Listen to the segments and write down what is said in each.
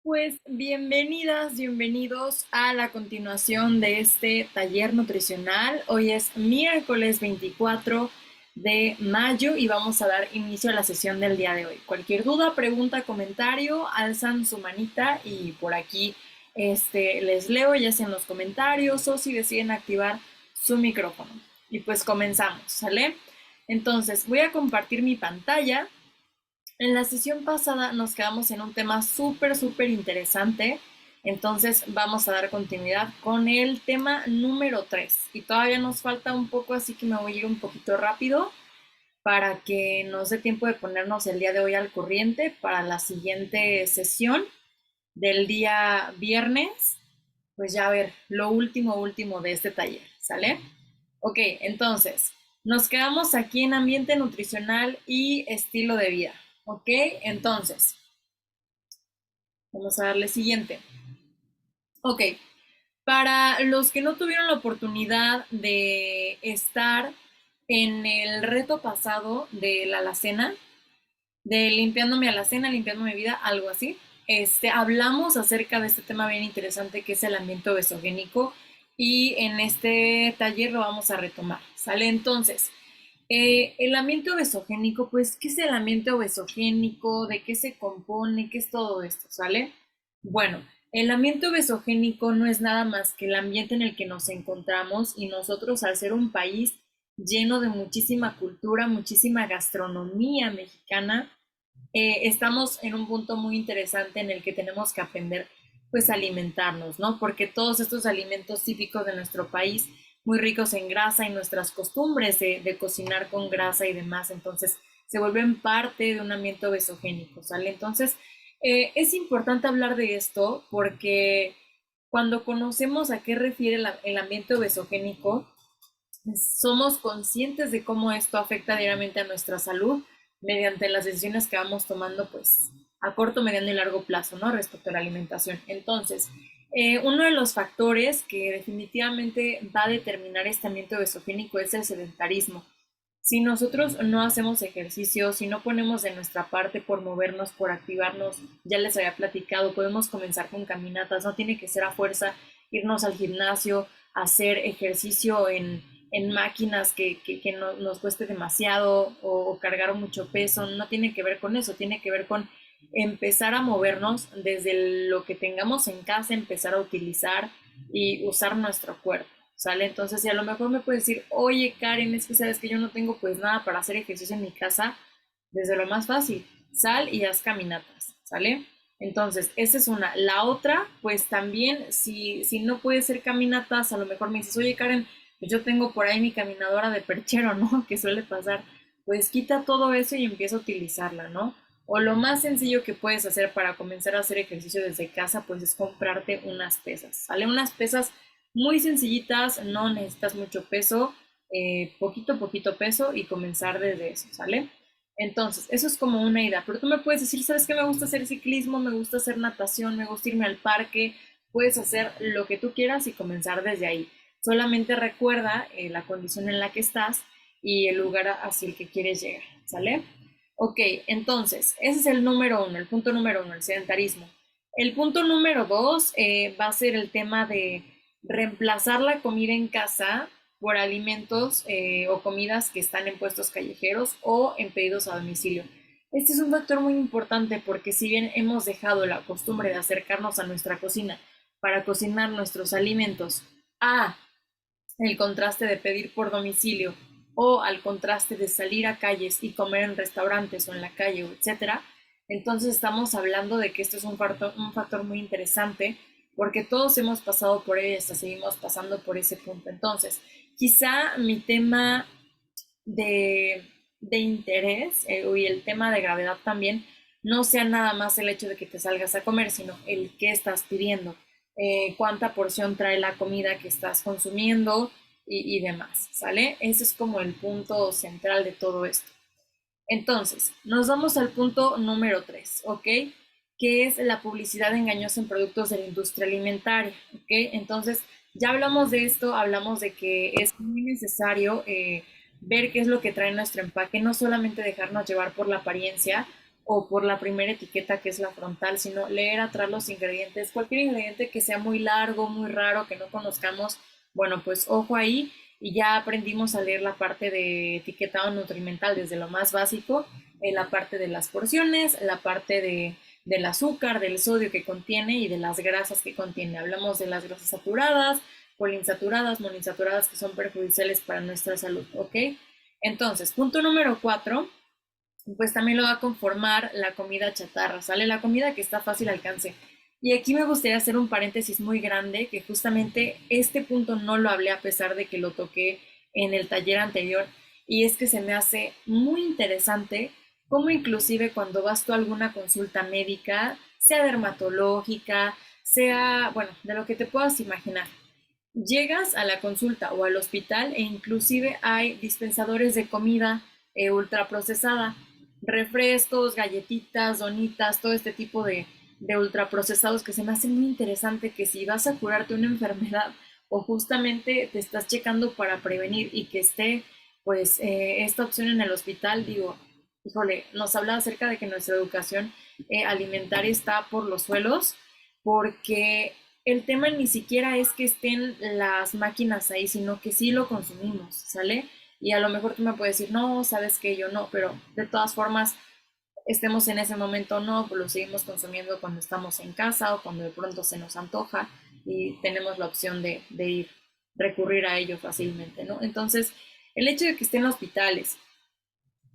Pues bienvenidas, bienvenidos a la continuación de este taller nutricional. Hoy es miércoles 24 de mayo y vamos a dar inicio a la sesión del día de hoy. Cualquier duda, pregunta, comentario, alzan su manita y por aquí les leo ya sea en los comentarios o si deciden activar su micrófono. Y pues comenzamos, ¿sale? Entonces voy a compartir mi pantalla. En la sesión pasada nos quedamos en un tema súper interesante, entonces vamos a dar continuidad con el tema número 3 y todavía nos falta un poco, así que me voy a ir un poquito rápido para que nos dé tiempo de ponernos el día de hoy al corriente para la siguiente sesión del día viernes, pues ya a ver lo último de este taller, ¿sale? Ok, entonces, nos quedamos aquí en ambiente nutricional y estilo de vida, ¿ok? Entonces, vamos a darle siguiente. Ok, para los que no tuvieron la oportunidad de estar en el reto pasado de la alacena, de limpiando mi alacena, limpiando mi vida, algo así. Hablamos acerca de este tema bien interesante que es el ambiente obesogénico y en este taller lo vamos a retomar, ¿sale? Entonces, el ambiente obesogénico, pues, ¿qué es el ambiente obesogénico? ¿De qué se compone? ¿Qué es todo esto? ¿Sale? Bueno, el ambiente obesogénico no es nada más que el ambiente en el que nos encontramos y nosotros al ser un país lleno de muchísima cultura, muchísima gastronomía mexicana, estamos en un punto muy interesante en el que tenemos que aprender pues a alimentarnos, ¿no? Porque todos estos alimentos típicos de nuestro país, muy ricos en grasa y nuestras costumbres de cocinar con grasa y demás, entonces se vuelven parte de un ambiente obesogénico, ¿sale? Entonces, es importante hablar de esto porque cuando conocemos a qué refiere el ambiente obesogénico, somos conscientes de cómo esto afecta diariamente a nuestra salud mediante las decisiones que vamos tomando, pues, a corto, mediano y largo plazo, ¿no? Respecto a la alimentación. Entonces, uno de los factores que definitivamente va a determinar este ambiente obesogénico es el sedentarismo. Si nosotros no hacemos ejercicio, si no ponemos de nuestra parte por movernos, por activarnos, ya les había platicado, podemos comenzar con caminatas, no tiene que ser a fuerza irnos al gimnasio, hacer ejercicio en máquinas que no, nos cueste demasiado o cargar mucho peso, no tiene que ver con eso, tiene que ver con empezar a movernos desde lo que tengamos en casa, empezar a utilizar y usar nuestro cuerpo. ¿Sale? Entonces, si a lo mejor me puedes decir, oye Karen, es que sabes que yo no tengo pues nada para hacer ejercicio en mi casa, desde lo más fácil, sal y haz caminatas, ¿sale? Entonces, esa es una. La otra, pues también, si no puedes hacer caminatas, a lo mejor me dices, oye Karen, pues yo tengo por ahí mi caminadora de perchero, ¿no? Que suele pasar. Pues quita todo eso y empieza a utilizarla, ¿no? O lo más sencillo que puedes hacer para comenzar a hacer ejercicio desde casa, pues es comprarte unas pesas, ¿sale? Unas pesas muy sencillitas, no necesitas mucho peso, poquito peso y comenzar desde eso, ¿sale? Entonces, eso es como una idea, pero tú me puedes decir, ¿sabes qué? Me gusta hacer ciclismo, me gusta hacer natación, me gusta irme al parque, puedes hacer lo que tú quieras y comenzar desde ahí. Solamente recuerda la condición en la que estás y el lugar hacia el que quieres llegar, ¿sale? Ok, entonces, ese es el número uno, el punto número uno, el sedentarismo. El punto número dos va a ser el tema de reemplazar la comida en casa por alimentos o comidas que están en puestos callejeros o en pedidos a domicilio. Este es un factor muy importante porque si bien hemos dejado la costumbre de acercarnos a nuestra cocina para cocinar nuestros alimentos a el contraste de pedir por domicilio o al contraste de salir a calles y comer en restaurantes o en la calle, etcétera, entonces estamos hablando de que esto es un factor muy interesante porque todos hemos pasado por ello y hasta seguimos pasando por ese punto. Entonces, quizá mi tema de interés y el tema de gravedad también no sea nada más el hecho de que te salgas a comer, sino el qué estás pidiendo, cuánta porción trae la comida que estás consumiendo y demás, ¿sale? Ese es como el punto central de todo esto. Entonces, nos vamos al punto número 3, ¿ok? Que es la publicidad engañosa en productos de la industria alimentaria, ¿ok? Entonces, ya hablamos de esto, hablamos de que es muy necesario ver qué es lo que trae nuestro empaque, no solamente dejarnos llevar por la apariencia, o por la primera etiqueta que es la frontal, sino leer atrás los ingredientes. Cualquier ingrediente que sea muy largo, muy raro, que no conozcamos, bueno, pues ojo ahí. Y ya aprendimos a leer la parte de etiquetado nutrimental desde lo más básico, la parte de las porciones, la parte del azúcar, del sodio que contiene y de las grasas que contiene. Hablamos de las grasas saturadas, poliinsaturadas, monoinsaturadas, que son perjudiciales para nuestra salud, ¿ok? Entonces, punto número 4, pues también lo va a conformar la comida chatarra, ¿sale? La comida que está fácil alcance. Y aquí me gustaría hacer un paréntesis muy grande, que justamente este punto no lo hablé a pesar de que lo toqué en el taller anterior, y es que se me hace muy interesante cómo inclusive cuando vas tú a alguna consulta médica, sea dermatológica, sea, bueno, de lo que te puedas imaginar, llegas a la consulta o al hospital e inclusive hay dispensadores de comida ultraprocesada, refrescos, galletitas, donitas, todo este tipo de ultraprocesados que se me hace muy interesante que si vas a curarte una enfermedad o justamente te estás checando para prevenir y que esté pues esta opción en el hospital, digo, híjole, nos habla acerca de que nuestra educación alimentaria está por los suelos porque el tema ni siquiera es que estén las máquinas ahí, sino que sí lo consumimos, ¿sale? Y a lo mejor tú me puedes decir, no, sabes que yo no, pero de todas formas, estemos en ese momento o no, pues lo seguimos consumiendo cuando estamos en casa o cuando de pronto se nos antoja y tenemos la opción de ir, recurrir a ello fácilmente, ¿no? Entonces, el hecho de que estén hospitales,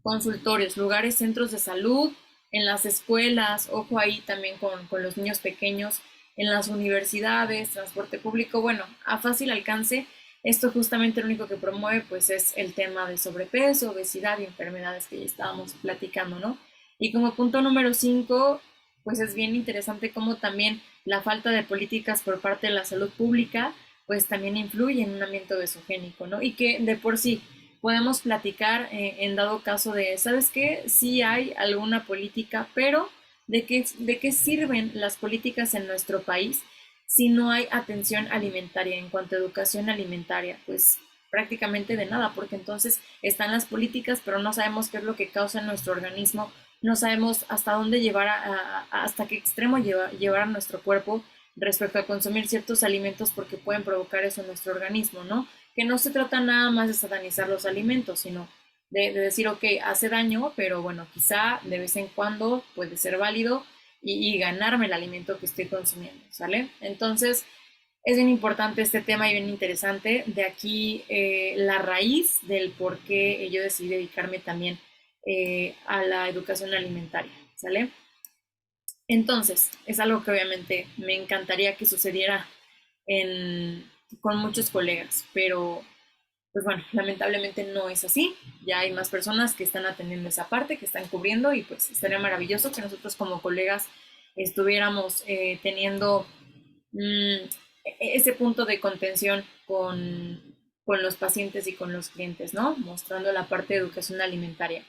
consultorios, lugares, centros de salud, en las escuelas, ojo ahí también con los niños pequeños, en las universidades, transporte público, bueno, a fácil alcance. Esto justamente lo único que promueve pues es el tema de sobrepeso, obesidad y enfermedades que ya estábamos platicando, ¿no? Y como punto número 5, pues es bien interesante cómo también la falta de políticas por parte de la salud pública pues también influye en un ambiente obesogénico, ¿no? Y que de por sí podemos platicar en dado caso de, ¿sabes qué? Sí hay alguna política, pero de qué sirven las políticas en nuestro país si no hay atención alimentaria en cuanto a educación alimentaria? Pues prácticamente de nada, porque entonces están las políticas, pero no sabemos qué es lo que causa en nuestro organismo, no sabemos hasta dónde llevar, hasta qué extremo llevar a nuestro cuerpo respecto a consumir ciertos alimentos porque pueden provocar eso en nuestro organismo, ¿no? Que no se trata nada más de satanizar los alimentos, sino de decir, ok, hace daño, pero bueno, quizá de vez en cuando puede ser válido y ganarme el alimento que estoy consumiendo, ¿sale? Entonces, es bien importante este tema y bien interesante. De aquí la raíz del por qué yo decidí dedicarme también a la educación alimentaria, ¿sale? Entonces, es algo que obviamente me encantaría que sucediera en, con muchos colegas, pero pues bueno, lamentablemente no es así. Ya hay más personas que están atendiendo esa parte, que están cubriendo y pues estaría maravilloso que nosotros como colegas estuviéramos teniendo mmm, ese punto de contención con los pacientes y con los clientes, ¿no? Mostrando la parte de educación alimentaria.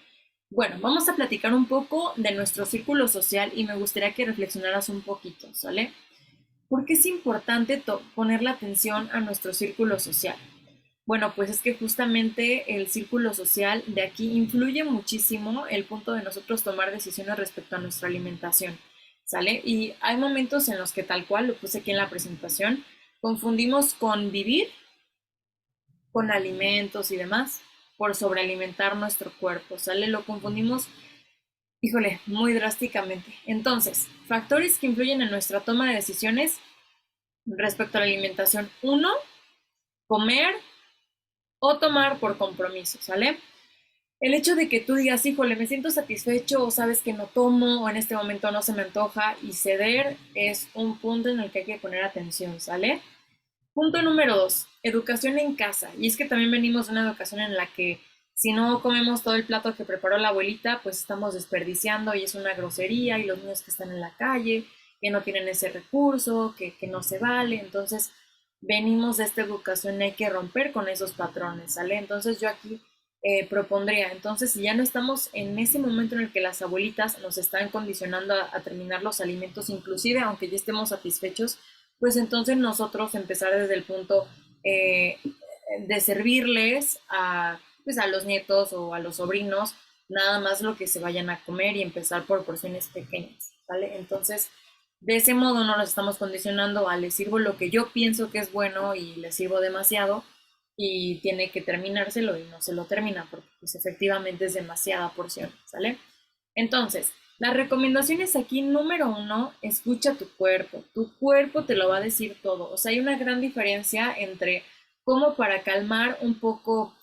Bueno, vamos a platicar un poco de nuestro círculo social y me gustaría que reflexionaras un poquito, ¿sale? ¿Por qué es importante poner la atención a nuestro círculo social? Bueno, pues es que justamente el círculo social de aquí influye muchísimo el punto de nosotros tomar decisiones respecto a nuestra alimentación, ¿sale? Y hay momentos en los que tal cual, lo puse aquí en la presentación, confundimos con vivir, con alimentos y demás, por sobrealimentar nuestro cuerpo, ¿sale? Lo confundimos, híjole, muy drásticamente. Entonces, factores que influyen en nuestra toma de decisiones respecto a la alimentación. Uno, comer o tomar por compromiso, ¿sale? El hecho de que tú digas, híjole, me siento satisfecho o sabes que no tomo o en este momento no se me antoja y ceder es un punto en el que hay que poner atención, ¿sale? Punto número 2, educación en casa. Y es que también venimos de una educación en la que si no comemos todo el plato que preparó la abuelita, pues estamos desperdiciando y es una grosería y los niños que están en la calle, que no tienen ese recurso, que no se vale. Entonces, venimos de esta educación y hay que romper con esos patrones, ¿sale? Entonces yo aquí propondría, entonces si ya no estamos en ese momento en el que las abuelitas nos están condicionando a terminar los alimentos, inclusive aunque ya estemos satisfechos, pues entonces nosotros empezar desde el punto de servirles a, pues a los nietos o a los sobrinos nada más lo que se vayan a comer y empezar por porciones pequeñas, ¿vale? Entonces, de ese modo no nos estamos condicionando a le sirvo lo que yo pienso que es bueno y le sirvo demasiado y tiene que terminárselo y no se lo termina porque pues efectivamente es demasiada porción, ¿sale? Entonces, las recomendaciones aquí, número uno, escucha tu cuerpo te lo va a decir todo, o sea, hay una gran diferencia entre cómo para calmar un poco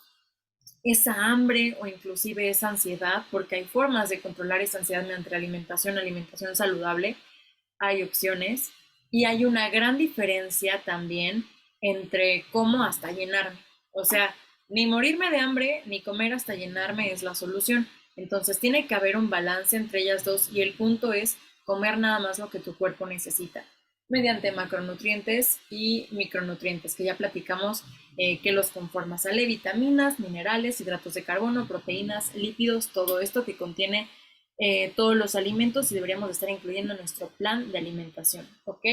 esa hambre o inclusive esa ansiedad, porque hay formas de controlar esa ansiedad mediante la alimentación saludable, hay opciones y hay una gran diferencia también entre cómo hasta llenarme. O sea, ni morirme de hambre ni comer hasta llenarme es la solución. Entonces tiene que haber un balance entre ellas dos y el punto es comer nada más lo que tu cuerpo necesita mediante macronutrientes y micronutrientes, que ya platicamos que los conforman, sale vitaminas, minerales, hidratos de carbono, proteínas, lípidos, todo esto que contiene todos los alimentos y deberíamos estar incluyendo en nuestro plan de alimentación, ¿ok?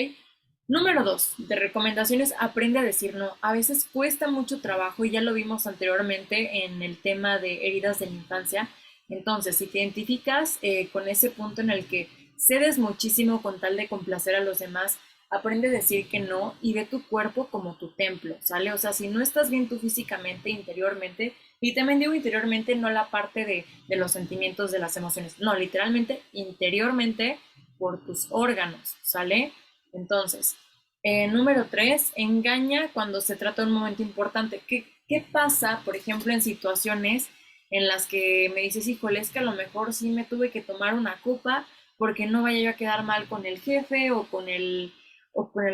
Número dos, de recomendaciones, aprende a decir no. A veces cuesta mucho trabajo y ya lo vimos anteriormente en el tema de heridas de la infancia. Entonces, si te identificas con ese punto en el que cedes muchísimo con tal de complacer a los demás, aprende a decir que no y ve tu cuerpo como tu templo, ¿sale? O sea, si no estás bien tú físicamente, interiormente, y también digo interiormente, no la parte de los sentimientos, de las emociones, no, literalmente interiormente por tus órganos, ¿sale? Entonces, número tres, engaña cuando se trata de un momento importante. ¿Qué pasa, por ejemplo, en situaciones en las que me dices, híjole, es que a lo mejor sí me tuve que tomar una copa porque no vaya yo a quedar mal con el jefe o con el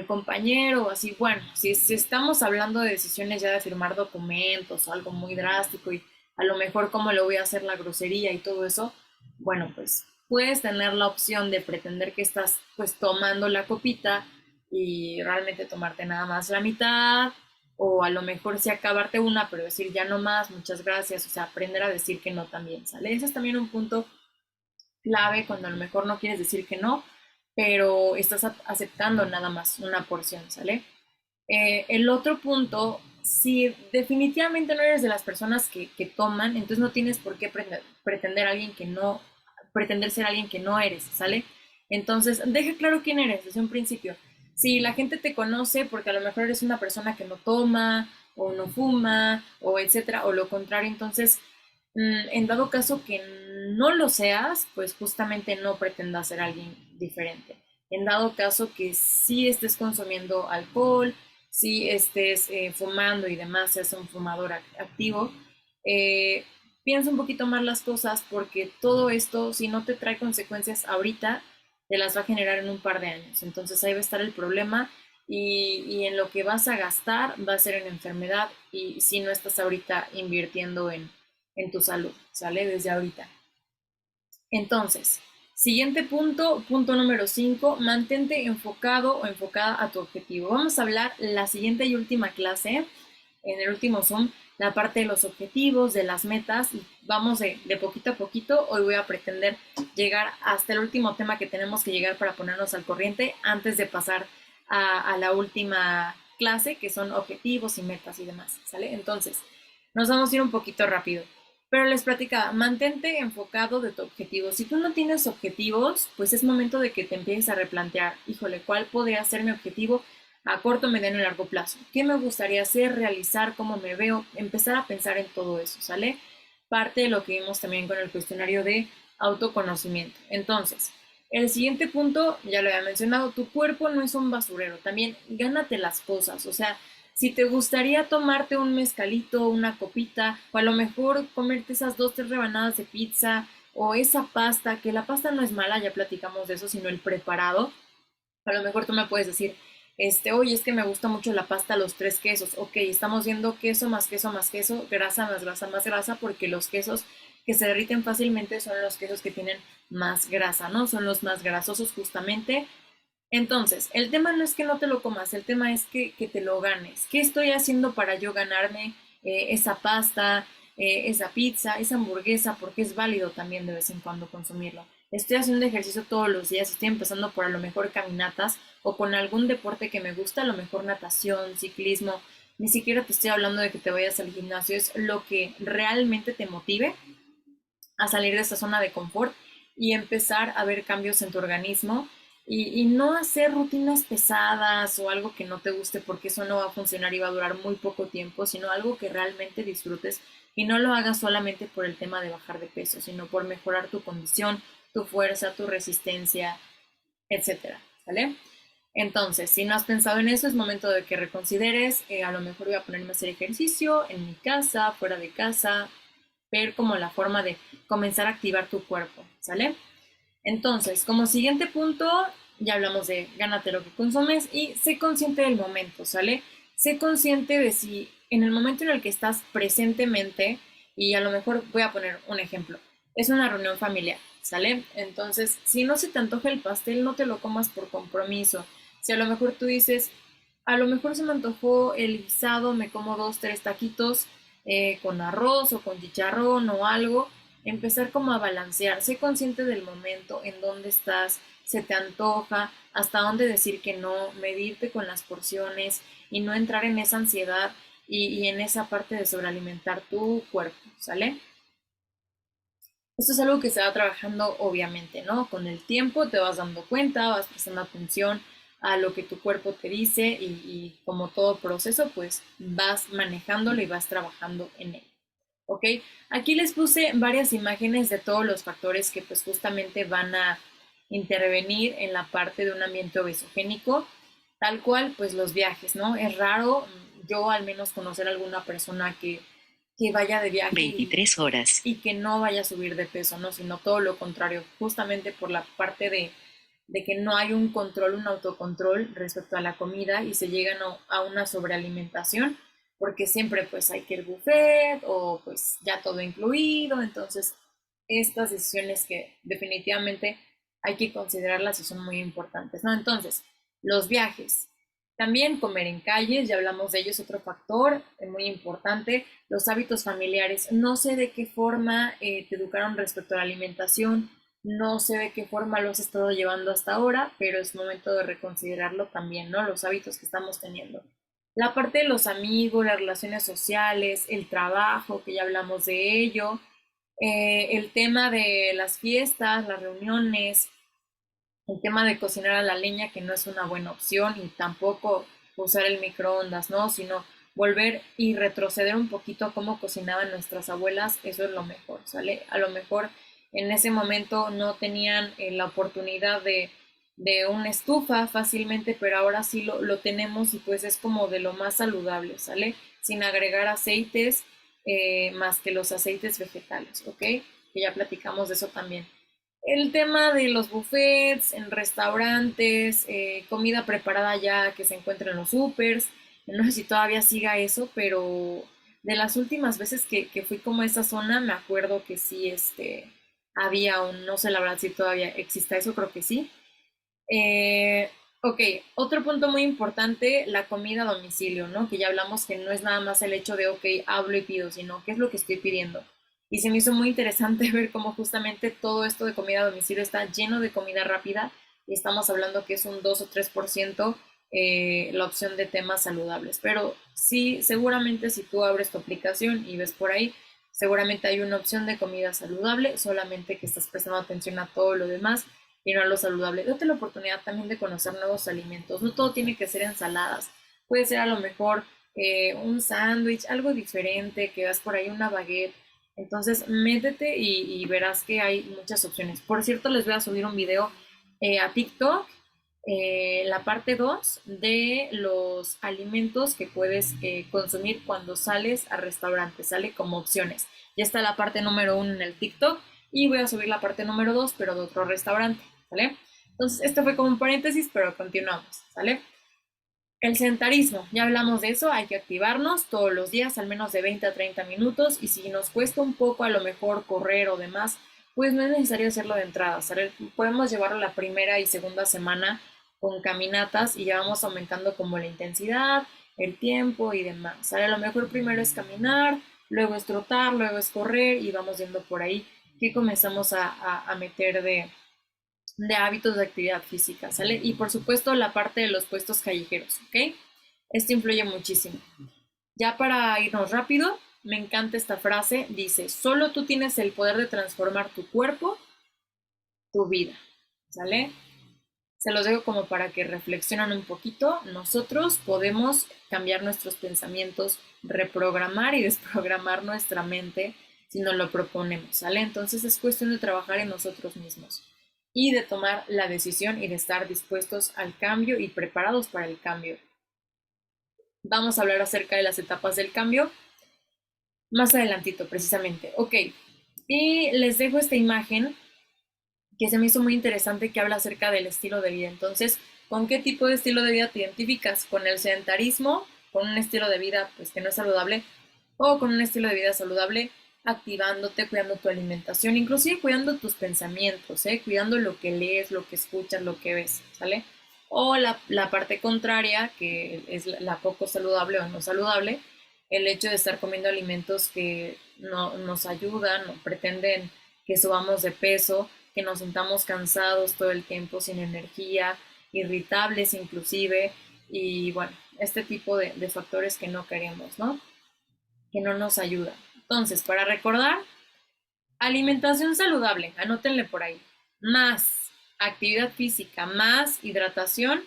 compañero o así? Bueno, si estamos hablando de decisiones ya de firmar documentos o algo muy drástico y a lo mejor cómo le voy a hacer la grosería y todo eso, bueno, pues puedes tener la opción de pretender que estás pues tomando la copita y realmente tomarte nada más la mitad, o a lo mejor sí acabarte una, pero decir ya no más, muchas gracias, o sea, aprender a decir que no también, ¿sale? Ese es también un punto clave cuando a lo mejor no quieres decir que no, pero estás aceptando nada más una porción, ¿sale? El otro punto, si definitivamente no eres de las personas que toman, entonces no tienes por qué pretender a alguien que no, pretender ser alguien que no eres, ¿sale? Entonces, deja claro quién eres desde un principio. Si la gente te conoce porque a lo mejor eres una persona que no toma o no fuma o etcétera, o lo contrario, entonces, en dado caso que no lo seas, pues justamente no pretendas ser alguien diferente. En dado caso que sí estés consumiendo alcohol, si estés fumando y demás, seas un fumador activo, eh, piensa un poquito más las cosas porque todo esto, si no te trae consecuencias ahorita, te las va a generar en un par de años. Entonces ahí va a estar el problema y en lo que vas a gastar va a ser en enfermedad y si no estás ahorita invirtiendo en tu salud, ¿sale? Desde ahorita. Entonces, siguiente punto, punto número 5, mantente enfocado o enfocada a tu objetivo. Vamos a hablar la siguiente y última clase, en el último Zoom, la parte de los objetivos, de las metas, y vamos de poquito a poquito. Hoy voy a pretender llegar hasta el último tema que tenemos que llegar para ponernos al corriente antes de pasar a la última clase, que son objetivos y metas y demás, ¿sale? Entonces, nos vamos a ir un poquito rápido. Pero les platicaba, mantente enfocado de tu objetivo. Si tú no tienes objetivos, pues es momento de que te empieces a replantear, híjole, ¿cuál podría ser mi objetivo a corto, mediano y largo plazo? ¿Qué me gustaría hacer, realizar, cómo me veo? Empezar a pensar en todo eso, ¿sale? Parte de lo que vimos también con el cuestionario de autoconocimiento. Entonces, el siguiente punto, ya lo había mencionado, tu cuerpo no es un basurero, también gánate las cosas, o sea, si te gustaría tomarte un mezcalito, una copita, o a lo mejor comerte esas dos, tres rebanadas de pizza, o esa pasta, que la pasta no es mala, ya platicamos de eso, sino el preparado, a lo mejor tú me puedes decir, oye, es que me gusta mucho la pasta, los tres quesos. Ok, estamos viendo queso más queso más queso, grasa más grasa más grasa, porque los quesos que se derriten fácilmente son los quesos que tienen más grasa, ¿no? Son los más grasosos justamente. Entonces, el tema no es que no te lo comas, el tema es que te lo ganes. ¿Qué estoy haciendo para yo ganarme esa pasta, esa pizza, esa hamburguesa? Porque es válido también de vez en cuando consumirlo. Estoy haciendo ejercicio todos los días, estoy empezando por a lo mejor caminatas o con algún deporte que me gusta, a lo mejor natación, ciclismo. Ni siquiera te estoy hablando de que te vayas al gimnasio, es lo que realmente te motive a salir de esta zona de confort y empezar a ver cambios en tu organismo y no hacer rutinas pesadas o algo que no te guste porque eso no va a funcionar y va a durar muy poco tiempo, sino algo que realmente disfrutes y no lo hagas solamente por el tema de bajar de peso, sino por mejorar tu condición, tu fuerza, tu resistencia, etcétera, ¿vale? Entonces, si no has pensado en eso, es momento de que reconsideres, a lo mejor voy a ponerme a hacer ejercicio en mi casa, fuera de casa, ver como la forma de comenzar a activar tu cuerpo, ¿sale? Entonces, como siguiente punto, ya hablamos de gánate lo que consumes y sé consciente del momento, ¿sale? Sé consciente de si en el momento en el que estás presentemente, y a lo mejor voy a poner un ejemplo, es una reunión familiar, ¿sale? Entonces, si no se te antoja el pastel, no te lo comas por compromiso. Si a lo mejor tú dices, a lo mejor se me antojó el guisado, me como 2, 3 taquitos con arroz o con chicharrón o algo, empezar como a balancear, sé consciente del momento, en dónde estás, se te antoja, hasta dónde decir que no, medirte con las porciones y no entrar en esa ansiedad y en esa parte de sobrealimentar tu cuerpo, ¿sale? Esto es algo que se va trabajando obviamente, ¿no? Con el tiempo te vas dando cuenta, vas prestando atención a lo que tu cuerpo te dice y como todo proceso, pues vas manejándolo y vas trabajando en él. ¿Ok? Aquí les puse varias imágenes de todos los factores que pues justamente van a intervenir en la parte de un ambiente obesogénico, tal cual pues los viajes, ¿no? Es raro yo al menos conocer a alguna persona que vaya de viaje 23 horas y que no vaya a subir de peso, ¿no? Sino todo lo contrario, justamente por la parte de que no hay un control, un autocontrol respecto a la comida y se llegan a una sobrealimentación porque siempre pues hay que el buffet o pues ya todo incluido, entonces estas decisiones que definitivamente hay que considerarlas y son muy importantes, ¿no? Entonces, los viajes, también comer en calles, ya hablamos de ellos, otro factor muy importante, los hábitos familiares, no sé de qué forma te educaron respecto a la alimentación, no sé de qué forma lo has estado llevando hasta ahora, pero es momento de reconsiderarlo también, ¿no? Los hábitos que estamos teniendo. La parte de los amigos, las relaciones sociales, el trabajo, que ya hablamos de ello, el tema de las fiestas, las reuniones, el tema de cocinar a la leña, que no es una buena opción, y tampoco usar el microondas, ¿no? Sino volver y retroceder un poquito a cómo cocinaban nuestras abuelas, eso es lo mejor, ¿sale? A lo mejor en ese momento no tenían la oportunidad de una estufa fácilmente, pero ahora sí lo tenemos y pues es como de lo más saludable, ¿sale? Sin agregar aceites más que los aceites vegetales, ¿ok? Que ya platicamos de eso también. El tema de los buffets en restaurantes, comida preparada ya que se encuentra en los supers, no sé si todavía siga eso, pero de las últimas veces que fui como a esa zona, me acuerdo que sí, había un, no sé la verdad si todavía exista eso, creo que sí. Eh, ok, otro punto muy importante, la comida a domicilio, ¿no? Que ya hablamos que no es nada más el hecho de, ok, hablo y pido, sino qué es lo que estoy pidiendo. Y se me hizo muy interesante ver cómo justamente todo esto de comida a domicilio está lleno de comida rápida y estamos hablando que es un 2 o 3% la opción de temas saludables. Pero sí, seguramente si tú abres tu aplicación y ves por ahí, seguramente hay una opción de comida saludable, solamente que estás prestando atención a todo lo demás y no a lo saludable. Date la oportunidad también de conocer nuevos alimentos. No todo tiene que ser ensaladas. Puede ser a lo mejor un sándwich, algo diferente, que veas por ahí una baguette. Entonces, métete y verás que hay muchas opciones. Por cierto, les voy a subir un video a TikTok, la parte 2 de los alimentos que puedes consumir cuando sales a restaurantes, sale como opciones. Ya está la parte número 1 en el TikTok y voy a subir la parte número 2 pero de otro restaurante, ¿sale? Entonces, este fue como un paréntesis, pero continuamos, ¿sale? El sedentarismo, ya hablamos de eso, hay que activarnos todos los días, al menos de 20 a 30 minutos, y si nos cuesta un poco a lo mejor correr o demás, pues no es necesario hacerlo de entrada, ¿sale? Podemos llevarlo la primera y segunda semana con caminatas y ya vamos aumentando como la intensidad, el tiempo y demás, ¿sale? A lo mejor primero es caminar, luego es trotar, luego es correr y vamos yendo por ahí que comenzamos a meter de hábitos de actividad física, ¿sale? Y por supuesto la parte de los puestos callejeros, ¿ok? Esto influye muchísimo. Ya para irnos rápido, me encanta esta frase, dice, solo tú tienes el poder de transformar tu cuerpo, tu vida, ¿sale? Se los dejo como para que reflexionen un poquito. Nosotros podemos cambiar nuestros pensamientos, reprogramar y desprogramar nuestra mente si nos lo proponemos, ¿sale? Entonces es cuestión de trabajar en nosotros mismos y de tomar la decisión y de estar dispuestos al cambio y preparados para el cambio. Vamos a hablar acerca de las etapas del cambio más adelantito, precisamente. Ok, y les dejo esta imagen que se me hizo muy interesante que habla acerca del estilo de vida. Entonces, ¿con qué tipo de estilo de vida te identificas? ¿Con el sedentarismo? ¿Con un estilo de vida pues que no es saludable? ¿O con un estilo de vida saludable? Activándote, cuidando tu alimentación, inclusive cuidando tus pensamientos, cuidando lo que lees, lo que escuchas, lo que ves, ¿sale? O la parte contraria, que es la poco saludable o no saludable, el hecho de estar comiendo alimentos que no nos ayudan o pretenden que subamos de peso, que nos sintamos cansados todo el tiempo, sin energía, irritables inclusive, y bueno, este tipo de factores que no queremos, ¿no? Que no nos ayudan. Entonces, para recordar, alimentación saludable, anótenle por ahí, más actividad física, más hidratación,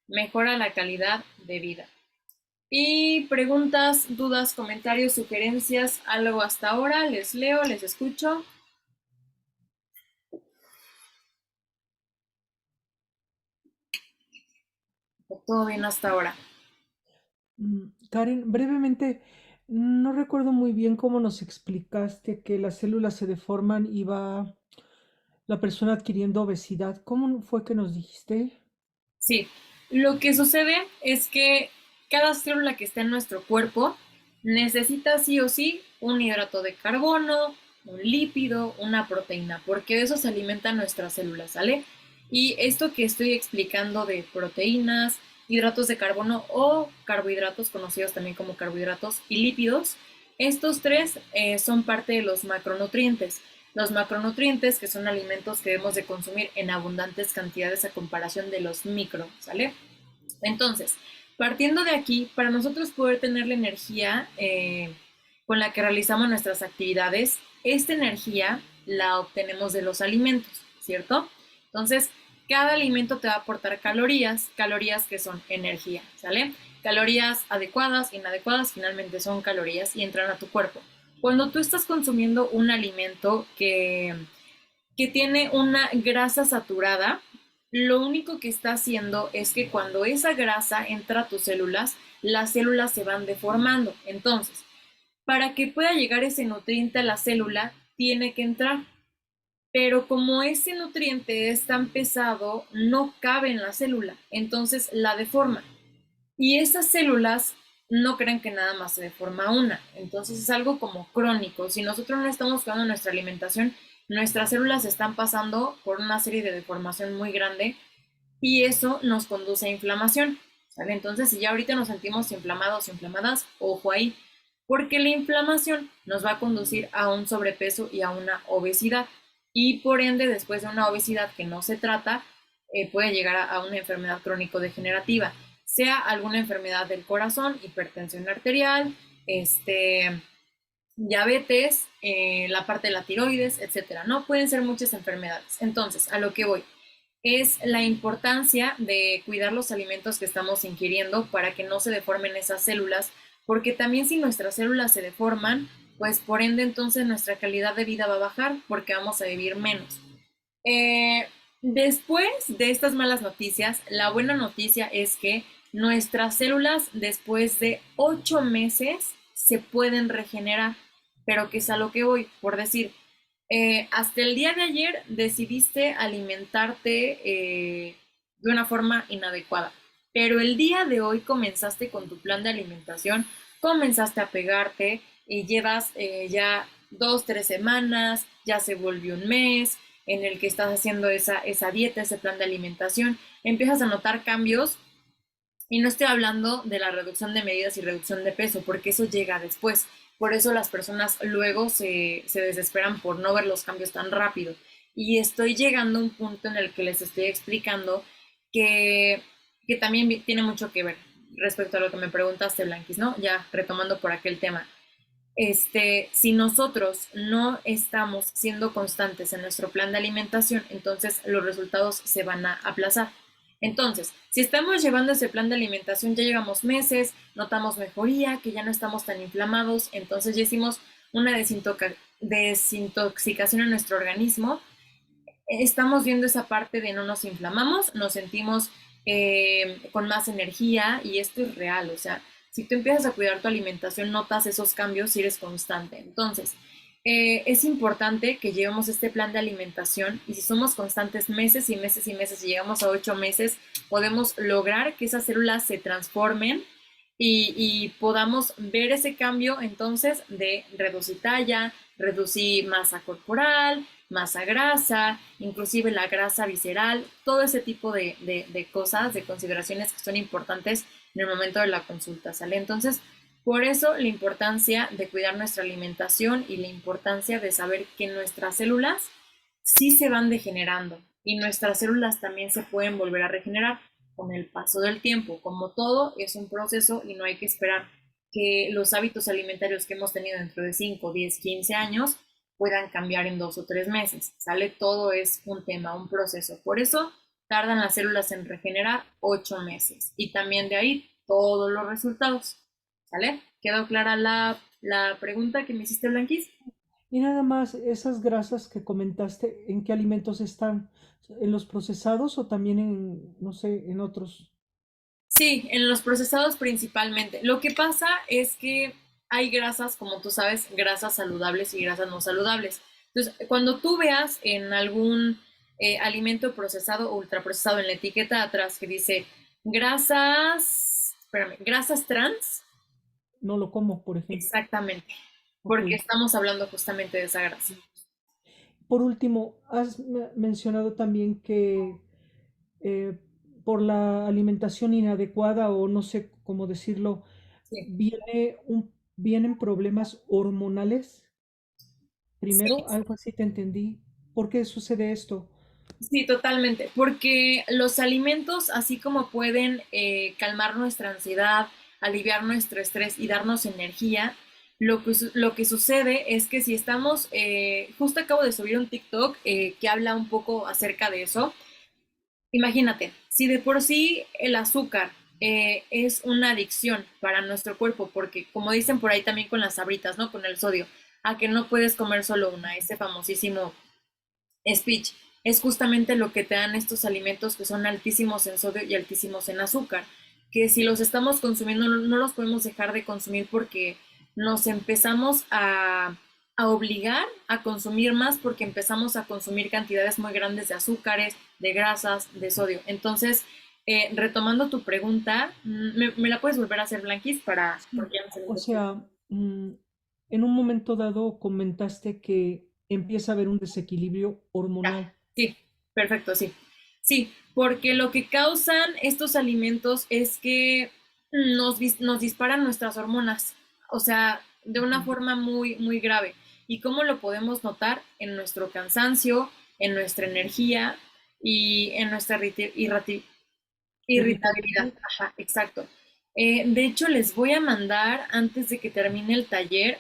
mejora la calidad de vida. Y preguntas, dudas, comentarios, sugerencias, algo hasta ahora, les leo, les escucho. Todo bien hasta ahora. Karen, brevemente, no recuerdo muy bien cómo nos explicaste que las células se deforman y va la persona adquiriendo obesidad. ¿Cómo fue que nos dijiste? Sí, lo que sucede es que cada célula que está en nuestro cuerpo necesita sí o sí un hidrato de carbono, un lípido, una proteína, porque de eso se alimentan nuestras células, ¿sale? Y esto que estoy explicando de proteínas, hidratos de carbono o carbohidratos, conocidos también como carbohidratos, y lípidos, estos tres son parte de los macronutrientes. Los macronutrientes, que son alimentos que debemos de consumir en abundantes cantidades a comparación de los micro, ¿sale? Entonces, partiendo de aquí, para nosotros poder tener la energía con la que realizamos nuestras actividades, esta energía la obtenemos de los alimentos, ¿cierto? Entonces, cada alimento te va a aportar calorías, calorías que son energía, ¿sale? Calorías adecuadas, inadecuadas, finalmente son calorías y entran a tu cuerpo. Cuando tú estás consumiendo un alimento que tiene una grasa saturada, lo único que está haciendo es que cuando esa grasa entra a tus células, las células se van deformando. Entonces, para que pueda llegar ese nutriente a la célula, tiene que entrar. Pero como ese nutriente es tan pesado, no cabe en la célula, entonces la deforma. Y esas células no creen que nada más se deforma una, entonces es algo como crónico. Si nosotros no estamos cuidando nuestra alimentación, nuestras células están pasando por una serie de deformación muy grande y eso nos conduce a inflamación, ¿sale? Entonces, si ya ahorita nos sentimos inflamados, inflamadas, ojo ahí, porque la inflamación nos va a conducir a un sobrepeso y a una obesidad. Y por ende, después de una obesidad que no se trata, puede llegar a una enfermedad crónico-degenerativa, sea alguna enfermedad del corazón, hipertensión arterial, diabetes, la parte de la tiroides, etcétera, ¿no? Pueden ser muchas enfermedades. Entonces, a lo que voy es la importancia de cuidar los alimentos que estamos ingiriendo para que no se deformen esas células, porque también si nuestras células se deforman, pues por ende entonces nuestra calidad de vida va a bajar porque vamos a vivir menos. Después de estas malas noticias, la buena noticia es que nuestras células después de 8 meses se pueden regenerar, pero que es a lo que voy, por decir, hasta el día de ayer decidiste alimentarte de una forma inadecuada, pero el día de hoy comenzaste con tu plan de alimentación, comenzaste a pegarte y llevas ya 2, 3 semanas, ya se volvió un mes en el que estás haciendo esa dieta, ese plan de alimentación, empiezas a notar cambios y no estoy hablando de la reducción de medidas y reducción de peso, porque eso llega después. Por eso las personas luego se desesperan por no ver los cambios tan rápido. Y estoy llegando a un punto en el que les estoy explicando que, que también tiene mucho que ver respecto a lo que me preguntaste, Blanquis, ¿no? Ya retomando por aquel tema. Si nosotros no estamos siendo constantes en nuestro plan de alimentación, entonces los resultados se van a aplazar. Entonces, si estamos llevando ese plan de alimentación, ya llevamos meses, notamos mejoría, que ya no estamos tan inflamados, entonces ya hicimos una desintoxicación en nuestro organismo, estamos viendo esa parte de no nos inflamamos, nos sentimos con más energía y esto es real, o sea, si tú empiezas a cuidar tu alimentación, notas esos cambios si eres constante. Entonces, es importante que llevemos este plan de alimentación y si somos constantes meses y meses y meses y llegamos a 8 meses, podemos lograr que esas células se transformen y podamos ver ese cambio entonces de reducir talla, reducir masa corporal, masa grasa, inclusive la grasa visceral, todo ese tipo de cosas, de consideraciones que son importantes en el momento de la consulta, ¿sale? Entonces, por eso la importancia de cuidar nuestra alimentación y la importancia de saber que nuestras células sí se van degenerando y nuestras células también se pueden volver a regenerar con el paso del tiempo. Como todo, es un proceso y no hay que esperar que los hábitos alimentarios que hemos tenido dentro de 5, 10, 15 años puedan cambiar en 2 o 3 meses. ¿Sale? Todo es un tema, un proceso. Por eso tardan las células en regenerar 8 meses. Y también de ahí todos los resultados. ¿Sale? ¿Quedó clara la pregunta que me hiciste, Blanquis? Y nada más, esas grasas que comentaste, ¿en qué alimentos están? ¿En los procesados o también en, no sé, en otros? Sí, en los procesados principalmente. Lo que pasa es que hay grasas, como tú sabes, grasas saludables y grasas no saludables. Entonces, cuando tú veas en algún alimento procesado o ultraprocesado en la etiqueta atrás que dice grasas trans, No lo como, por ejemplo. exactamente, Ok. porque estamos hablando justamente de esa grasa. Por último, has mencionado también que eh, por la alimentación inadecuada o no sé cómo decirlo, Sí, vienen problemas hormonales. Primero, sí, algo así te entendí. ¿Por qué sucede esto? sí, totalmente, porque los alimentos, así como pueden calmar nuestra ansiedad, aliviar nuestro estrés y darnos energía, lo que sucede es que si estamos, justo acabo de subir un TikTok que habla un poco acerca de eso. Imagínate, si de por sí el azúcar es una adicción para nuestro cuerpo, porque como dicen por ahí también con las sabritas, ¿no? Con el sodio, a que no puedes comer solo una, ese famosísimo speech, es justamente lo que te dan estos alimentos que son altísimos en sodio y altísimos en azúcar, que si los estamos consumiendo no los podemos dejar de consumir porque nos empezamos a obligar a consumir más porque empezamos a consumir cantidades muy grandes de azúcares, de grasas, de sodio. Entonces, retomando tu pregunta, ¿me la puedes volver a hacer, Blanquis, Sí, porque ya me salió un o poquito? sea, en un momento dado comentaste que empieza a haber un desequilibrio Ya, hormonal. sí, perfecto, sí. Sí, porque lo que causan estos alimentos es que nos disparan nuestras hormonas, o sea, de una Ujú. forma muy, muy grave. ¿Y cómo lo podemos notar? En nuestro cansancio, en nuestra energía y en nuestra irritabilidad. Irritabilidad. Ajá, exacto. De hecho, les voy a mandar antes de que termine el taller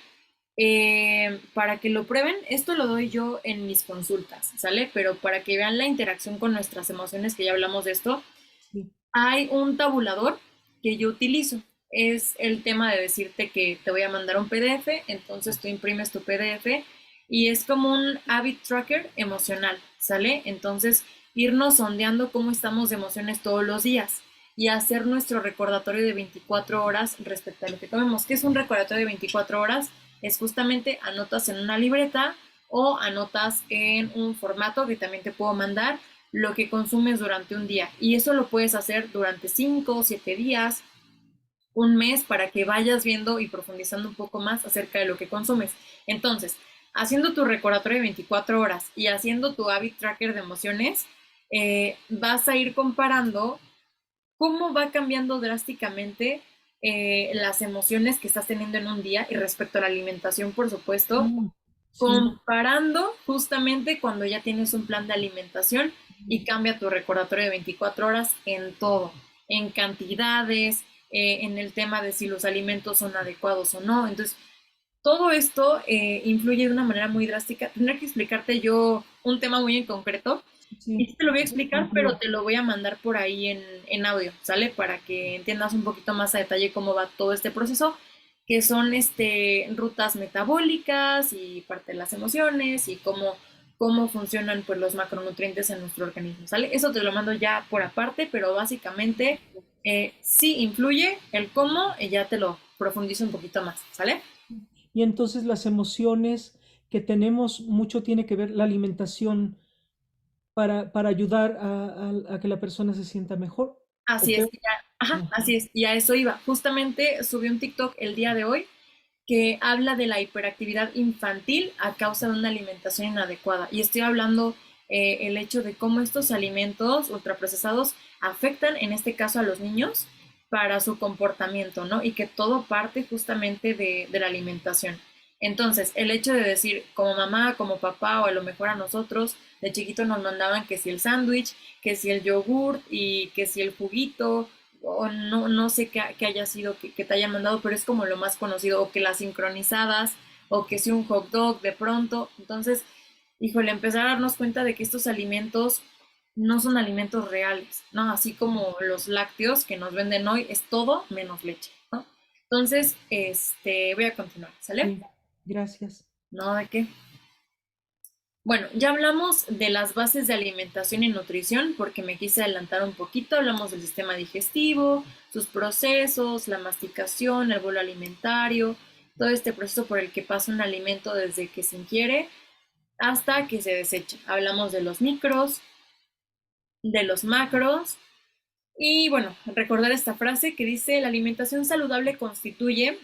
para que lo prueben. Esto lo doy yo en mis consultas, ¿sale? Pero para que vean la interacción con nuestras emociones, que ya hablamos de esto, Sí. hay un tabulador que yo utilizo. Es el tema de decirte que te voy a mandar un PDF, entonces tú imprimes tu PDF y es como un habit tracker emocional, ¿sale? Entonces, irnos sondeando cómo estamos de emociones todos los días y hacer nuestro recordatorio de 24 horas respecto a lo que comemos. ¿Qué es un recordatorio de 24 horas? Es justamente anotas en una libreta o anotas en un formato que también te puedo mandar lo que consumes durante un día. Y eso lo puedes hacer durante 5 o 7 días, un mes, para que vayas viendo y profundizando un poco más acerca de lo que consumes. Entonces, haciendo tu recordatorio de 24 horas y haciendo tu habit tracker de emociones, vas a ir comparando cómo va cambiando drásticamente las emociones que estás teniendo en un día y respecto a la alimentación, por supuesto, Mm, sí. comparando justamente cuando ya tienes un plan de alimentación y cambia tu recordatorio de 24 horas en todo, en cantidades, en el tema de si los alimentos son adecuados o no. Entonces, todo esto influye de una manera muy drástica. Tendré que explicarte yo un tema muy en concreto. Y Sí, sí te lo voy a sí, explicar, pero continúa. te lo voy a mandar por ahí en audio, ¿sale? Para que entiendas un poquito más a detalle cómo va todo este proceso, que son rutas metabólicas y parte de las emociones y cómo funcionan pues, los macronutrientes en nuestro organismo, ¿sale? Eso te lo mando ya por aparte, pero básicamente sí influye el cómo y ya te lo profundizo un poquito más, ¿sale? Y entonces las emociones que tenemos mucho tiene que ver la alimentación para ayudar a que la persona se sienta mejor o Así es, peor. ajá, Ajá. así es, y a eso iba. Justamente subí un TikTok el día de hoy que habla de la hiperactividad infantil a causa de una alimentación inadecuada. Y estoy hablando el hecho de cómo estos alimentos ultraprocesados afectan, en este caso, a los niños para su comportamiento, ¿no? Y que todo parte justamente de la alimentación. Entonces, el hecho de decir, como mamá, como papá, o a lo mejor a nosotros, de chiquito nos mandaban que si el sándwich, que si el yogur y que si el juguito, o no sé qué haya sido que te hayan mandado, pero es como lo más conocido, o que las sincronizadas, o que si un hot dog de pronto. Entonces, híjole, empezar a darnos cuenta de que estos alimentos no son alimentos reales, ¿no? Así como los lácteos que nos venden hoy, es todo menos leche, ¿no? Entonces, voy a continuar, ¿sale? Sí, gracias. No, ¿de qué? Bueno, ya hablamos de las bases de alimentación y nutrición porque me quise adelantar un poquito. Hablamos del sistema digestivo, sus procesos, la masticación, el bolo alimentario, todo este proceso por el que pasa un alimento desde que se ingiere hasta que se desecha. Hablamos de los micros, de los macros y bueno, recordar esta frase que dice la alimentación saludable constituye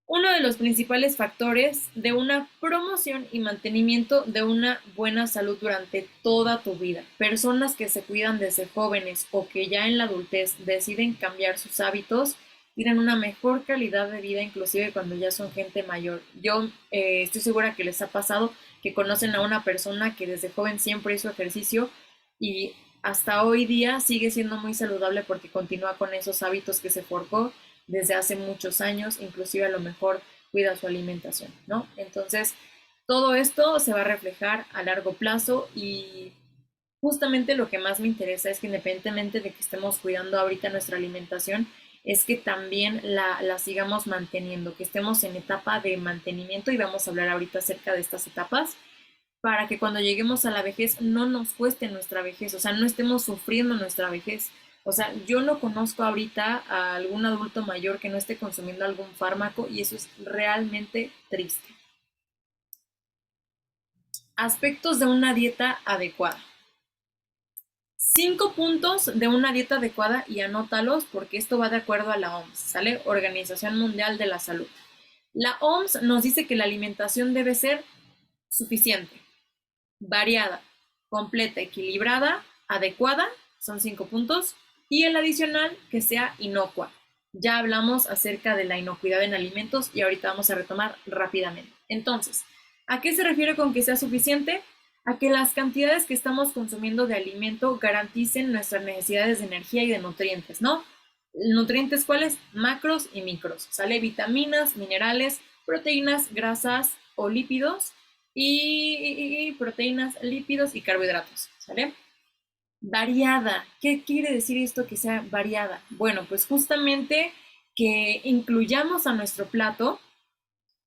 uno de los principales factores de una promoción y mantenimiento de una buena salud durante toda tu vida. Personas que se cuidan desde jóvenes o que ya en la adultez deciden cambiar sus hábitos tienen una mejor calidad de vida, inclusive cuando ya son gente mayor. Yo estoy segura que les ha pasado que conocen a una persona que desde joven siempre hizo ejercicio y hasta hoy día sigue siendo muy saludable porque continúa con esos hábitos que se forjó desde hace muchos años, inclusive a lo mejor cuida su alimentación, ¿no? Entonces, todo esto se va a reflejar a largo plazo y justamente lo que más me interesa es que independientemente de que estemos cuidando ahorita nuestra alimentación, es que también la sigamos manteniendo, que estemos en etapa de mantenimiento y vamos a hablar ahorita acerca de estas etapas para que cuando lleguemos a la vejez no nos cueste nuestra vejez, o sea, no estemos sufriendo nuestra vejez. O sea, yo no conozco ahorita a algún adulto mayor que no esté consumiendo algún fármaco y eso es realmente triste. Aspectos de una dieta adecuada. 5 puntos de una dieta adecuada y anótalos porque esto va de acuerdo a la OMS, ¿sale? Organización Mundial de la Salud. La OMS nos dice que la alimentación debe ser suficiente, variada, completa, equilibrada, adecuada, son 5 puntos, y el adicional que sea inocua. Ya hablamos acerca de la inocuidad en alimentos y ahorita vamos a retomar rápidamente. Entonces, ¿a qué se refiere con que sea suficiente? A que las cantidades que estamos consumiendo de alimento garanticen nuestras necesidades de energía y de nutrientes, ¿no? ¿Nutrientes cuáles? Macros y micros, ¿sale? Vitaminas, minerales, proteínas, grasas o lípidos y proteínas, lípidos y carbohidratos, ¿sale? Variada. ¿Qué quiere decir esto que sea variada? Bueno, pues justamente que incluyamos a nuestro plato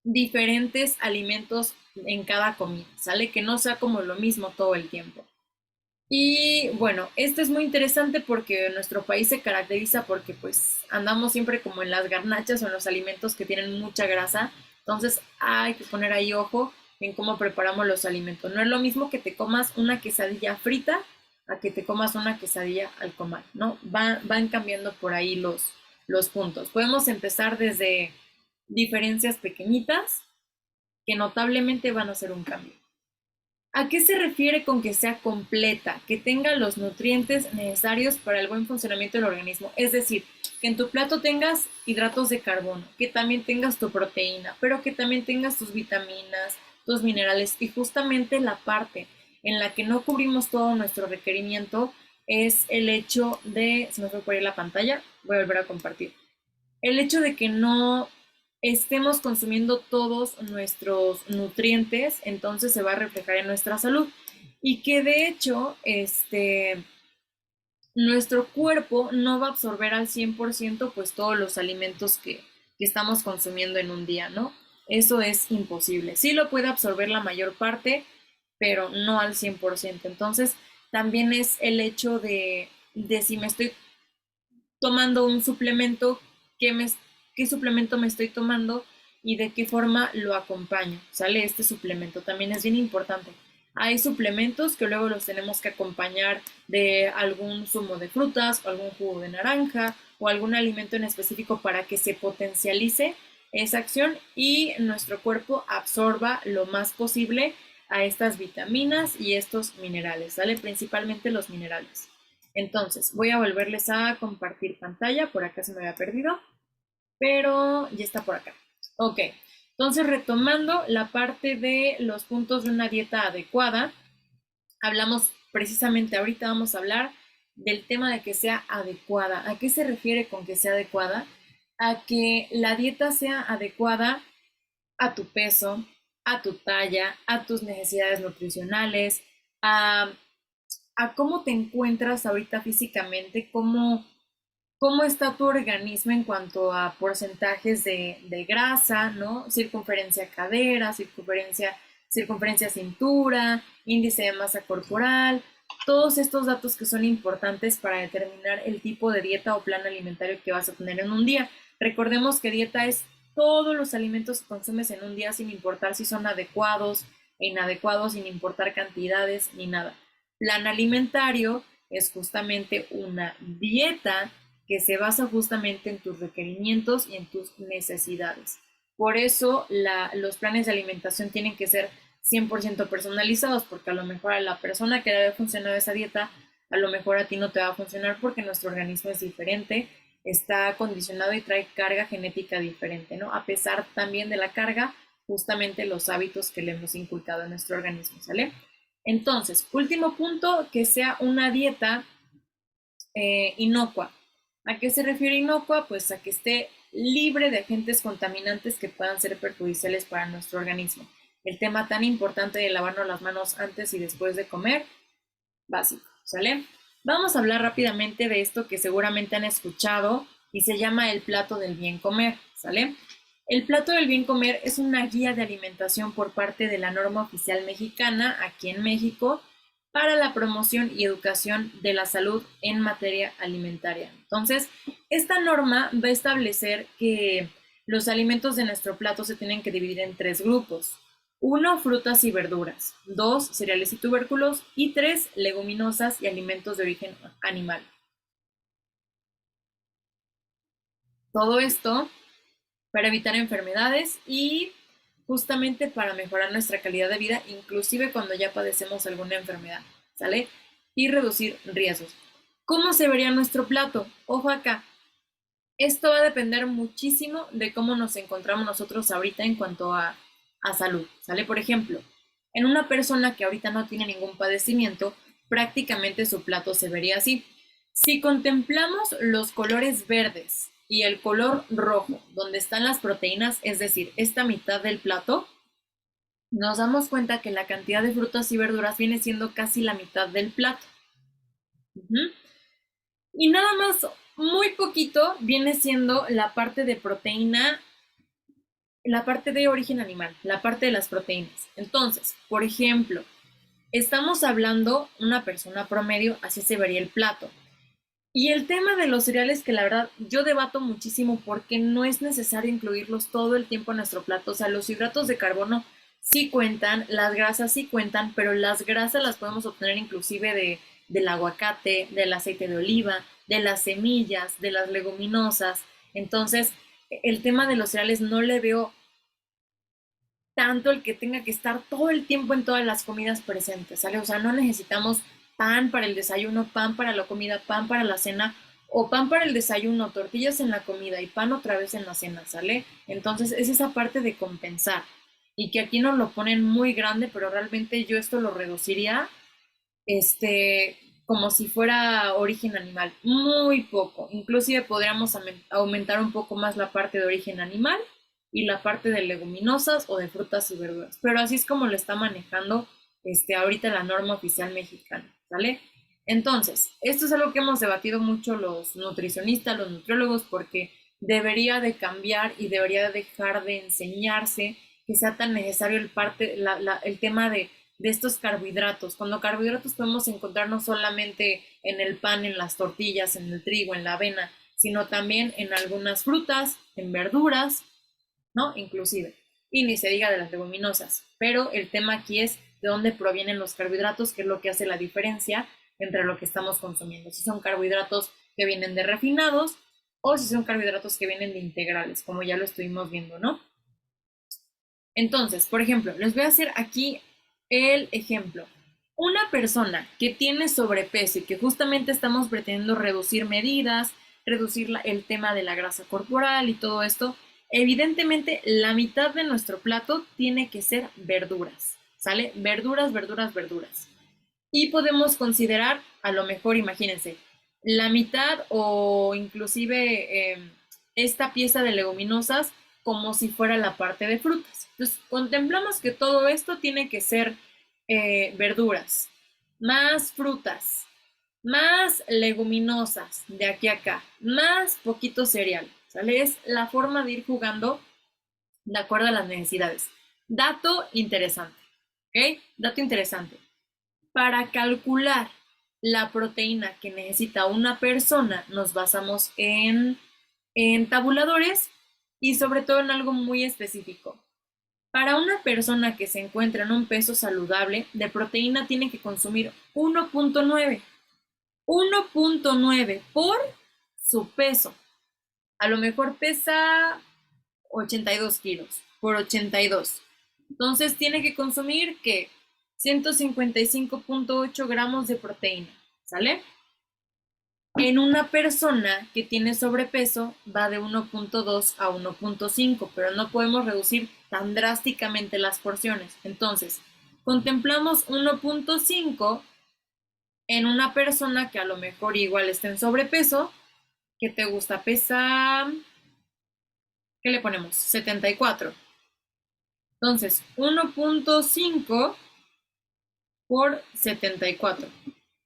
diferentes alimentos en cada comida, ¿sale? Que no sea como lo mismo todo el tiempo. Y bueno, esto es muy interesante porque nuestro país se caracteriza porque pues andamos siempre como en las garnachas o en los alimentos que tienen mucha grasa. Entonces hay que poner ahí ojo en cómo preparamos los alimentos. No es lo mismo que te comas una quesadilla frita a que te comas una quesadilla al comal, ¿no? Van cambiando por ahí los puntos. Podemos empezar desde diferencias pequeñitas que notablemente van a hacer un cambio. ¿A qué se refiere con que sea completa? Que tenga los nutrientes necesarios para el buen funcionamiento del organismo. Es decir, que en tu plato tengas hidratos de carbono, que también tengas tu proteína, pero que también tengas tus vitaminas, tus minerales. Y justamente la parte en la que no cubrimos todo nuestro requerimiento es el hecho de, se me fue por ahí la pantalla, voy a volver a compartir. El hecho de que no estemos consumiendo todos nuestros nutrientes, entonces se va a reflejar en nuestra salud. Y que de hecho, nuestro cuerpo no va a absorber al 100% pues todos los alimentos que estamos consumiendo en un día, ¿no? Eso es imposible. Sí lo puede absorber la mayor parte, pero no al 100%. Entonces, también es el hecho de si me estoy tomando un suplemento, qué suplemento me estoy tomando y de qué forma lo acompaño. ¿Sale? Este suplemento también es bien importante. Hay suplementos que luego los tenemos que acompañar de algún zumo de frutas o algún jugo de naranja o algún alimento en específico para que se potencialice esa acción y nuestro cuerpo absorba lo más posible a estas vitaminas y estos minerales, ¿sale? Principalmente los minerales. Entonces, voy a volverles a compartir pantalla. Por acá se me había perdido, pero ya está por acá. Ok, entonces retomando la parte de los puntos de una dieta adecuada, hablamos precisamente, ahorita vamos a hablar del tema de que sea adecuada. ¿A qué se refiere con que sea adecuada? A que la dieta sea adecuada a tu peso, a tu talla, a tus necesidades nutricionales, a cómo te encuentras ahorita físicamente, cómo está tu organismo en cuanto a porcentajes de grasa, ¿no? Circunferencia cadera, circunferencia cintura, índice de masa corporal, todos estos datos que son importantes para determinar el tipo de dieta o plan alimentario que vas a tener en un día. Recordemos que dieta es todos los alimentos que consumes en un día sin importar si son adecuados e inadecuados, sin importar cantidades ni nada. Plan alimentario es justamente una dieta que se basa justamente en tus requerimientos y en tus necesidades. Por eso los planes de alimentación tienen que ser 100% personalizados, porque a lo mejor a la persona que le haya funcionado esa dieta, a lo mejor a ti no te va a funcionar porque nuestro organismo es diferente, está acondicionado y trae carga genética diferente, ¿no? A pesar también de la carga, justamente los hábitos que le hemos inculcado a nuestro organismo, ¿sale? Entonces, último punto, que sea una dieta inocua. ¿A qué se refiere inocua? Pues a que esté libre de agentes contaminantes que puedan ser perjudiciales para nuestro organismo. El tema tan importante de lavarnos las manos antes y después de comer, básico, ¿sale? Vamos a hablar rápidamente de esto que seguramente han escuchado y se llama el plato del bien comer, ¿sale? El plato del bien comer es una guía de alimentación por parte de la norma oficial mexicana aquí en México para la promoción y educación de la salud en materia alimentaria. Entonces, esta norma va a establecer que los alimentos de nuestro plato se tienen que dividir en tres grupos. Uno, frutas y verduras. Dos, cereales y tubérculos. Y tres, leguminosas y alimentos de origen animal. Todo esto para evitar enfermedades y justamente para mejorar nuestra calidad de vida, inclusive cuando ya padecemos alguna enfermedad, ¿sale? Y reducir riesgos. ¿Cómo se vería nuestro plato? Ojo acá, esto va a depender muchísimo de cómo nos encontramos nosotros ahorita en cuanto a salud, ¿sale? Por ejemplo, en una persona que ahorita no tiene ningún padecimiento, prácticamente su plato se vería así. Si contemplamos los colores verdes y el color rojo, donde están las proteínas, es decir, esta mitad del plato, nos damos cuenta que la cantidad de frutas y verduras viene siendo casi la mitad del plato. Uh-huh. Y nada más, muy poquito viene siendo la parte de proteína, la parte de origen animal, la parte de las proteínas. Entonces, por ejemplo, estamos hablando una persona promedio, así se vería el plato. Y el tema de los cereales, que la verdad yo debato muchísimo porque no es necesario incluirlos todo el tiempo en nuestro plato. O sea, los hidratos de carbono sí cuentan, las grasas sí cuentan, pero las grasas las podemos obtener inclusive del aguacate, del aceite de oliva, de las semillas, de las leguminosas. Entonces, el tema de los cereales no le veo tanto el que tenga que estar todo el tiempo en todas las comidas presentes, ¿sale? O sea, no necesitamos pan para el desayuno, pan para la comida, pan para la cena, o pan para el desayuno, tortillas en la comida y pan otra vez en la cena, ¿sale? Entonces es esa parte de compensar y que aquí nos lo ponen muy grande, pero realmente yo esto lo reduciría, como si fuera origen animal, muy poco. Inclusive podríamos aumentar un poco más la parte de origen animal y la parte de leguminosas o de frutas y verduras. Pero así es como lo está manejando ahorita la norma oficial mexicana, ¿sale? Entonces, esto es algo que hemos debatido mucho los nutricionistas, los nutriólogos, porque debería de cambiar y debería de dejar de enseñarse que sea tan necesario el tema de estos carbohidratos. Cuando carbohidratos podemos encontrar no solamente en el pan, en las tortillas, en el trigo, en la avena, sino también en algunas frutas, en verduras, ¿no? Inclusive. Y ni se diga de las leguminosas. Pero el tema aquí es de dónde provienen los carbohidratos, que es lo que hace la diferencia entre lo que estamos consumiendo. Si son carbohidratos que vienen de refinados o si son carbohidratos que vienen de integrales, como ya lo estuvimos viendo, ¿no? Entonces, por ejemplo, les voy a hacer aquí el ejemplo. Una persona que tiene sobrepeso y que justamente estamos pretendiendo reducir medidas, reducir el tema de la grasa corporal y todo esto, evidentemente la mitad de nuestro plato tiene que ser verduras, ¿sale? Verduras, verduras, verduras. Y podemos considerar, a lo mejor, imagínense, la mitad o inclusive esta pieza de leguminosas como si fuera la parte de frutas. Entonces, contemplamos que todo esto tiene que ser verduras, más frutas, más leguminosas de aquí a acá, más poquito cereal, ¿sale? Es la forma de ir jugando de acuerdo a las necesidades. Dato interesante, ¿ok? Dato interesante. Para calcular la proteína que necesita una persona, nos basamos en tabuladores y sobre todo en algo muy específico. Para una persona que se encuentra en un peso saludable, de proteína tiene que consumir 1.9. 1.9 por su peso. A lo mejor pesa 82 kilos por 82. Entonces tiene que consumir que 155.8 gramos de proteína, ¿sale? En una persona que tiene sobrepeso va de 1.2 a 1.5, pero no podemos reducir tan drásticamente las porciones. Entonces, contemplamos 1.5 en una persona que a lo mejor igual está en sobrepeso, que te gusta, pesa, ¿qué le ponemos? 74. Entonces, 1.5 por 74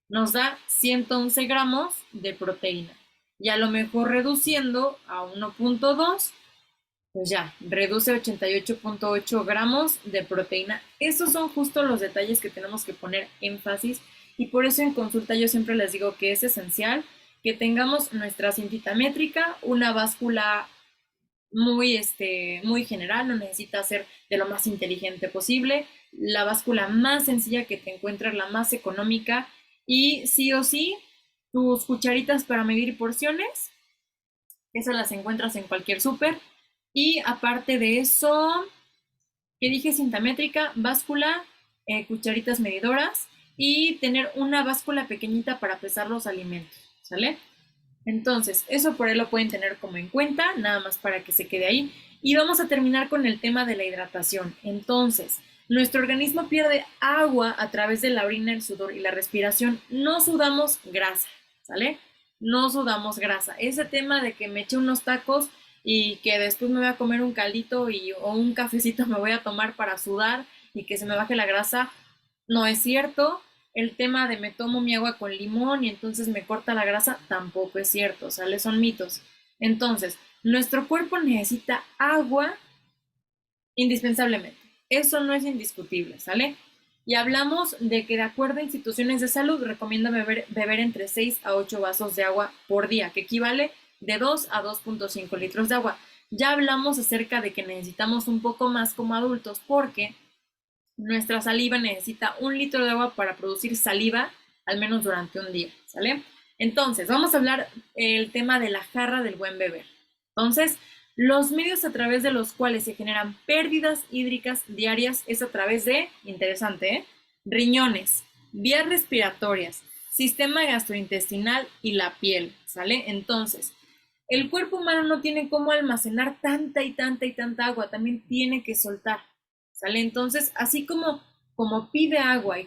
nos da 111 gramos de proteína. Y a lo mejor reduciendo a 1.2, pues ya, reduce 88.8 gramos de proteína. Esos son justo los detalles que tenemos que poner énfasis y por eso en consulta yo siempre les digo que es esencial que tengamos nuestra cintita métrica, una báscula muy general, no necesita ser de lo más inteligente posible, la báscula más sencilla que te encuentras, la más económica y sí o sí, tus cucharitas para medir porciones, esas las encuentras en cualquier súper y aparte de eso, que dije cinta métrica, báscula, cucharitas medidoras y tener una báscula pequeñita para pesar los alimentos, ¿sale? Entonces, eso por ahí lo pueden tener como en cuenta, nada más para que se quede ahí. Y vamos a terminar con el tema de la hidratación. Entonces, nuestro organismo pierde agua a través de la orina, el sudor y la respiración. No sudamos grasa, ¿sale? No sudamos grasa. Ese tema de que me eché unos tacos y que después me voy a comer un caldito o un cafecito me voy a tomar para sudar y que se me baje la grasa, no es cierto. El tema de me tomo mi agua con limón y entonces me corta la grasa, tampoco es cierto, ¿sale? Son mitos. Entonces, nuestro cuerpo necesita agua indispensablemente. Eso no es indiscutible, ¿sale? Y hablamos de que de acuerdo a instituciones de salud recomienda beber entre 6 a 8 vasos de agua por día, que equivale de 2 a 2.5 litros de agua. Ya hablamos acerca de que necesitamos un poco más como adultos porque nuestra saliva necesita 1 litro de agua para producir saliva al menos durante un día, ¿sale? Entonces, vamos a hablar el tema de la jarra del buen beber. Entonces, los medios a través de los cuales se generan pérdidas hídricas diarias es a través de, interesante, riñones, vías respiratorias, sistema gastrointestinal y la piel, ¿sale? Entonces, el cuerpo humano no tiene cómo almacenar tanta y tanta y tanta agua, también tiene que soltar, ¿sale? Entonces, así como pide agua y